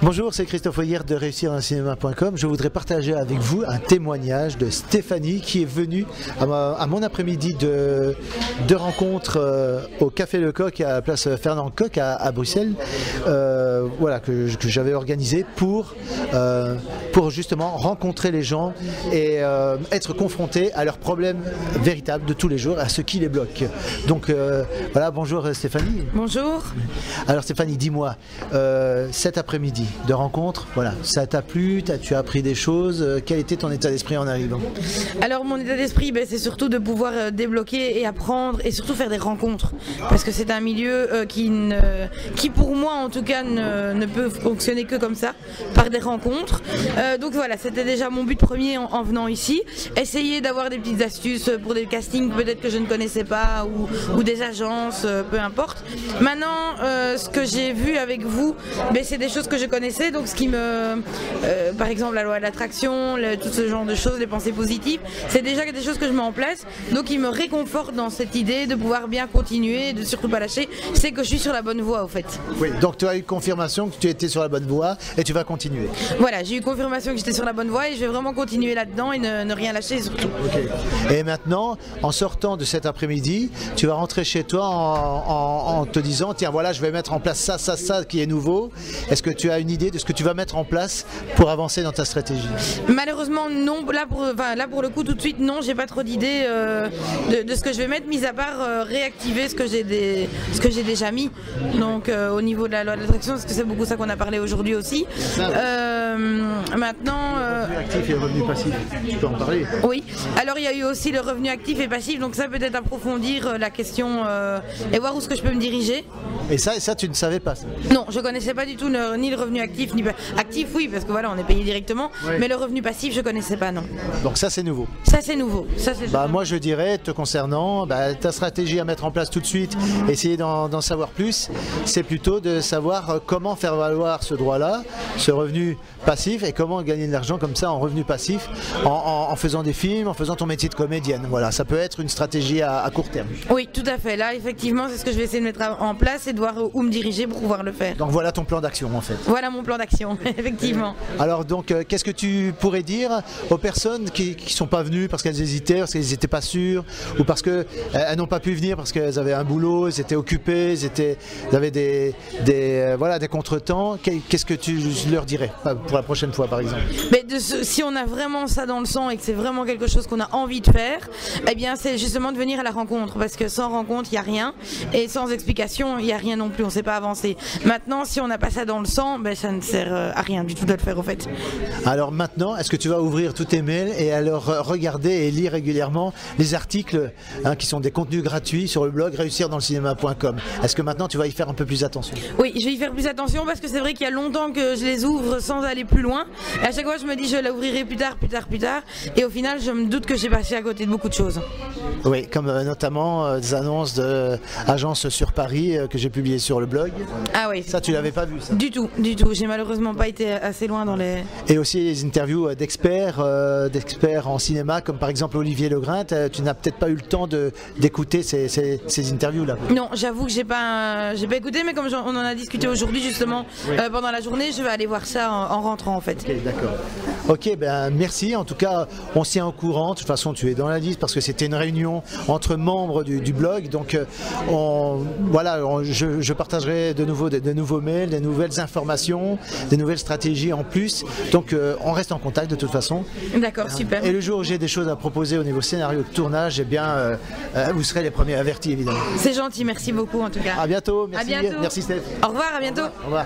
Bonjour, c'est Christophe Oyer de réussirdanscinéma.com. Je voudrais partager avec vous un témoignage de Stéphanie qui est venue à mon après-midi de rencontre au Café Le Coq à la place Fernand Coq à Bruxelles, voilà, que j'avais organisé pour justement rencontrer les gens et être confronté à leurs problèmes véritables de tous les jours, à ce qui les bloque. Donc voilà, bonjour Stéphanie. Bonjour. Alors Stéphanie, dis-moi, cet après-midi de rencontre, voilà, ça t'a plu, tu as appris des choses, quel était ton état d'esprit en arrivant? Alors mon état d'esprit, c'est surtout de pouvoir débloquer et apprendre et surtout faire des rencontres, parce que c'est un milieu qui pour moi en tout cas ne peut fonctionner que comme ça, par des rencontres. Donc voilà, c'était déjà mon but premier en venant ici, essayer d'avoir des petites astuces pour des castings peut-être que je ne connaissais pas ou des agences, peu importe. Maintenant, ce que j'ai vu avec vous, c'est des choses que je connaissais, donc ce qui par exemple la loi de l'attraction, tout ce genre de choses, les pensées positives, c'est déjà des choses que je mets en place, donc il me réconforte dans cette idée de pouvoir bien continuer, de surtout pas lâcher, c'est que je suis sur la bonne voie au fait. Oui, donc tu as eu confirmation que tu étais sur la bonne voie et tu vas continuer. Voilà, j'ai eu confirmation que j'étais sur la bonne voie et je vais vraiment continuer là-dedans et ne rien lâcher surtout. Okay. Et maintenant, en sortant de cet après-midi, tu vas rentrer chez toi en te disant, tiens voilà, je vais mettre en place ça qui est nouveau. Est-ce que tu as une idée de ce que tu vas mettre en place pour avancer dans ta stratégie? Malheureusement non, là pour le coup tout de suite non, j'ai pas trop d'idées de ce que je vais mettre, mis à part réactiver ce que j'ai déjà mis, donc au niveau de la loi de l'attraction, parce que c'est beaucoup ça qu'on a parlé aujourd'hui aussi. Maintenant revenu actif et revenu passif, tu peux en parler? Oui, alors il y a eu aussi le revenu actif et passif, donc ça peut-être approfondir la question et voir où est-ce que je peux me diriger. Et ça tu ne savais pas ça? Non, je connaissais pas du tout ni le revenu actif ni actif, oui, parce que voilà, on est payé directement, oui. Mais le revenu passif, je connaissais pas, non. Donc ça c'est nouveau. Ça c'est nouveau. Moi je dirais, te concernant, ta stratégie à mettre en place tout de suite, essayer d'en savoir plus, c'est plutôt de savoir comment faire valoir ce droit-là, ce revenu passif, et comment gagner de l'argent comme ça en revenu passif, en faisant des films, en faisant ton métier de comédienne. Voilà, ça peut être une stratégie à court terme. Oui, tout à fait. Là, effectivement, c'est ce que je vais essayer de mettre en place et de voir où me diriger pour pouvoir le faire. Donc voilà ton plan d'action en fait. Voilà mon plan d'action, effectivement. Alors donc, qu'est-ce que tu pourrais dire aux personnes qui ne sont pas venues parce qu'elles hésitaient, parce qu'elles n'étaient pas sûres, ou parce qu'elles n'ont pas pu venir parce qu'elles avaient un boulot, elles étaient occupées, elles avaient des contretemps? Qu'est-ce que tu leur dirais pour la prochaine fois par exemple? Si on a vraiment ça dans le sang et que c'est vraiment quelque chose qu'on a envie de faire, eh bien c'est justement de venir à la rencontre, parce que sans rencontre il n'y a rien, et sans explication il n'y a rien non plus, on ne sait pas avancer. Maintenant si on n'a pas ça dans le sang, ça ne sert à rien du tout de le faire au fait. Alors maintenant, est-ce que tu vas ouvrir tous tes mails et alors regarder et lire régulièrement les articles qui sont des contenus gratuits sur le blog réussirdanscinéma.com? Est-ce que maintenant tu vas y faire un peu plus attention? Oui, je vais y faire plus attention, parce que c'est vrai qu'il y a longtemps que je les ouvre sans aller plus loin, et à chaque fois je me dis je l'ouvrirai plus tard, et au final je me doute que j'ai passé à côté de beaucoup de choses. Oui, comme notamment des annonces d'agences sur Paris que j'ai publiées sur le blog. Ah oui. Ça tu l'avais pas vu ça? Du tout, j'ai malheureusement pas été assez loin dans les... Et aussi les interviews d'experts en cinéma, comme par exemple Olivier Legrain. Tu n'as peut-être pas eu le temps d'écouter ces interviews là? Non, j'avoue que j'ai pas écouté, mais comme on en a discuté aujourd'hui justement, oui. Pendant la journée, je vais aller voir ça en rentrant en fait. Ok, d'accord. Ok, merci. En tout cas, on s'y est au courant. De toute façon, tu es dans la liste parce que c'était une réunion entre membres du blog. Donc, je partagerai de nouveaux mails, des nouvelles informations, des nouvelles stratégies en plus. Donc, on reste en contact de toute façon. D'accord, super. Et le jour où j'ai des choses à proposer au niveau scénario de tournage, eh bien, vous serez les premiers avertis, évidemment. C'est gentil, merci beaucoup en tout cas. À bientôt. Merci. À bientôt. Merci, Steph. Au revoir, à bientôt. Au revoir.